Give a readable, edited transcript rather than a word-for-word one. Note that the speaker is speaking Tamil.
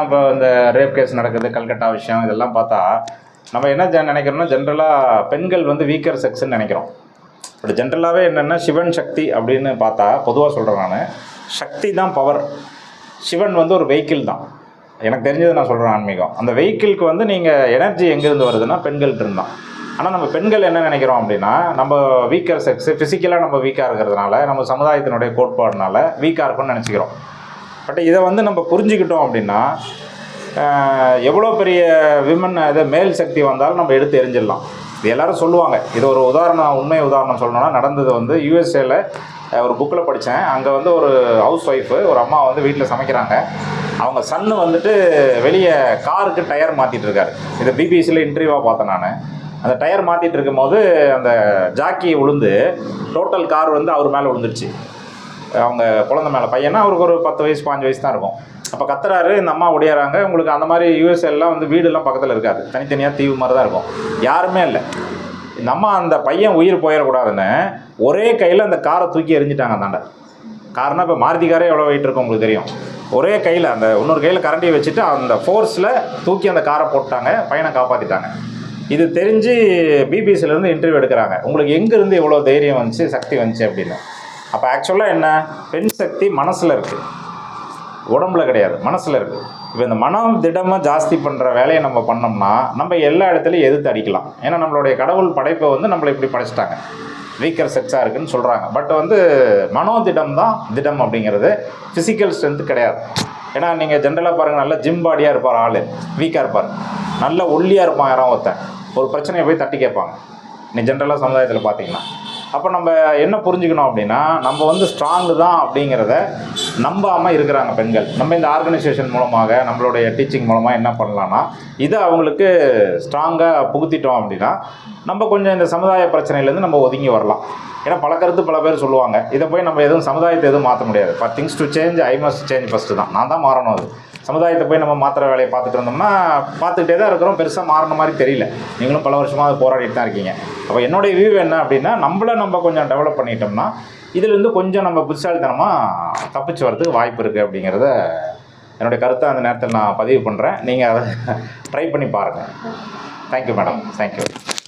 இப்போ இந்த ரேப் கேஸ் நடக்குது, கல்கட்டா விஷயம் இதெல்லாம் பார்த்தா நம்ம என்ன நினைக்கிறோம்னா, ஜென்ரலாக பெண்கள் வந்து வீக்கர் செக்ஸ்ன்னு நினைக்கிறோம். பட் ஜென்ரலாகவே என்னென்னா, சிவன் சக்தி அப்படின்னு பார்த்தா பொதுவாக சொல்கிறேன் நான், சக்தி தான் பவர், சிவன் வந்து ஒரு வெஹிக்கிள் தான். எனக்கு தெரிஞ்சது நான் சொல்கிறேன் ஆன்மீகம். அந்த வெஹிக்கிளுக்கு வந்து நீங்கள் எனர்ஜி எங்கேருந்து வருதுன்னா பெண்கள்கிட்ட இருந்தான். ஆனால் நம்ம பெண்கள் என்ன நினைக்கிறோம் அப்படின்னா, நம்ம வீக்கர் செக்ஸு ஃபிசிக்கலாக நம்ம வீக்காக இருக்கிறதுனால, நம்ம சமுதாயத்தினுடைய கோட்பாடுனால வீக்காக இருக்கும்னு நினச்சிக்கிறோம். பட் இதை வந்து நம்ம புரிஞ்சுக்கிட்டோம் அப்படின்னா, எவ்வளோ பெரிய விமன் இது மேல் சக்தி வந்தாலும் நம்ம எடுத்து எரிஞ்சிடலாம். இது எல்லோரும் சொல்லுவாங்க. இது ஒரு உதாரணம், உண்மை உதாரணம் சொல்லணும்னா, நடந்தது வந்து யூஎஸ்ஏல ஒரு புக்கில் படித்தேன். அங்கே வந்து ஒரு ஹவுஸ் ஒய்ஃபு, ஒரு அம்மா வந்து வீட்டில் சமைக்கிறாங்க. அவங்க சன்னு வந்துட்டு வெளியே காருக்கு டயர் மாற்றிட்டு இருக்காரு. இதை பிபிசியில் இன்டர்வியூவாக பார்த்தேன் நான். அந்த டயர் மாற்றிட்டு இருக்கும்போது அந்த ஜாக்கி விழுந்து டோட்டல் கார் வந்து அவர் மேலே விழுந்துருச்சு. அவங்க குழந்தை மேலே, பையனா அவருக்கு ஒரு 10 வயசு 5 வயசு தான் இருக்கும். அப்போ கத்துறாரு, இந்த அம்மா ஒடியாராங்க. உங்களுக்கு அந்த மாதிரி யூஎஸ்எல்லாம் வந்து வீடுலாம் பக்கத்தில் இருக்காது, தனித்தனியாக தீவு மாதிரி தான் இருக்கும், யாருமே இல்லை. இந்த அம்மா அந்த பையன் உயிர் போயிடக்கூடாதுன்னு ஒரே கையில் அந்த காரை தூக்கி எரிஞ்சிட்டாங்க. அந்தாண்ட காரணம், இப்போ மாருதி காரே எவ்வளோ வெயிட் இருக்கும் உங்களுக்கு தெரியும். ஒரே கையில் அந்த இன்னொரு கையில் கரண்டியை வச்சுட்டு அந்த ஃபோர்ஸில் தூக்கி அந்த காரை போட்டாங்க, பையனை காப்பாற்றிட்டாங்க. இது தெரிஞ்சு பிபிசியிலேருந்து இன்டர்வியூ எடுக்கிறாங்க. உங்களுக்கு எங்கேருந்து இவ்வளோ தைரியம் வந்துச்சு, சக்தி வந்துச்சு அப்படின்னு. அப்போ ஆக்சுவலாக என்ன, பெண் சக்தி மனசில் இருக்குது, உடம்புல கிடையாது, மனசில் இருக்குது. இப்போ இந்த மனம் திடமாக ஜாஸ்தி பண்ணுற வேலையை நம்ம பண்ணோம்னா நம்ம எல்லா இடத்துலையும் எதிர்த்து அடிக்கலாம். ஏன்னா நம்மளுடைய கடவுள் படைப்பை வந்து நம்மளை இப்படி படைச்சிட்டாங்க, வீக்கர் செக்ஸாக இருக்குதுன்னு சொல்கிறாங்க. பட் வந்து மனோதிடம் தான் திடம் அப்படிங்கிறது, ஃபிசிக்கல் ஸ்ட்ரென்த்து கிடையாது. ஏன்னா நீங்கள் ஜென்ரலாக பாருங்கள், நல்லா ஜிம் பாடியாக இருப்பார் ஆள், வீக்காக இருப்பார். நல்ல ஒல்லியாக இருப்பான் யாரும் ஒருத்தன், ஒரு பிரச்சனையை போய் தட்டி கேட்பாங்க நீ ஜென்ரலாக சமுதாயத்தில் பார்த்தீங்கன்னா. அப்போ நம்ம என்ன புரிஞ்சுக்கணும் அப்படின்னா, நம்ம வந்து ஸ்ட்ராங்கு தான் அப்படிங்கிறத நம்பாமல் இருக்கிறாங்க பெண்கள். நம்ம இந்த ஆர்கனைசேஷன் மூலமாக, நம்மளுடைய டீச்சிங் மூலமாக என்ன பண்ணலான்னா, இதை அவங்களுக்கு ஸ்ட்ராங்காக புகுத்திட்டோம் அப்படின்னா நம்ம கொஞ்சம் இந்த சமுதாய பிரச்சனையிலேருந்து நம்ம ஒதுங்கி வரலாம். ஏன்னா பல கருத்து பல பேர் சொல்லுவாங்க, இதை போய் நம்ம எதுவும் சமுதாயத்தை எதுவும் மாற்ற முடியாது. For things to change I must change first தான், நான் தான் மாறணும். அது சமுதாயத்தை போய் நம்ம மாத்திர வேலையை பார்த்துட்டு இருந்தோம்னா பார்த்துக்கிட்டே தான் இருக்கிறோம், பெருசாக மாறின மாதிரி தெரியல. நீங்களும் பல வருஷமாக போராடிட்டு தான் இருக்கீங்க. அப்போ என்னுடைய வியூ என்ன அப்படின்னா, நம்ம கொஞ்சம் டெவலப் பண்ணிட்டோம்னா இதுலேருந்து கொஞ்சம் நம்ம புத்திசாலித்தனமாக தப்பிச்சு வரதுக்கு வாய்ப்பு இருக்குது அப்படிங்கிறத என்னுடைய கருத்தை அந்த நேரத்தில் நான் பதிவு பண்ணுறேன். நீங்கள் அதை ட்ரை பண்ணி பாருங்கள். Thank you madam, thank you.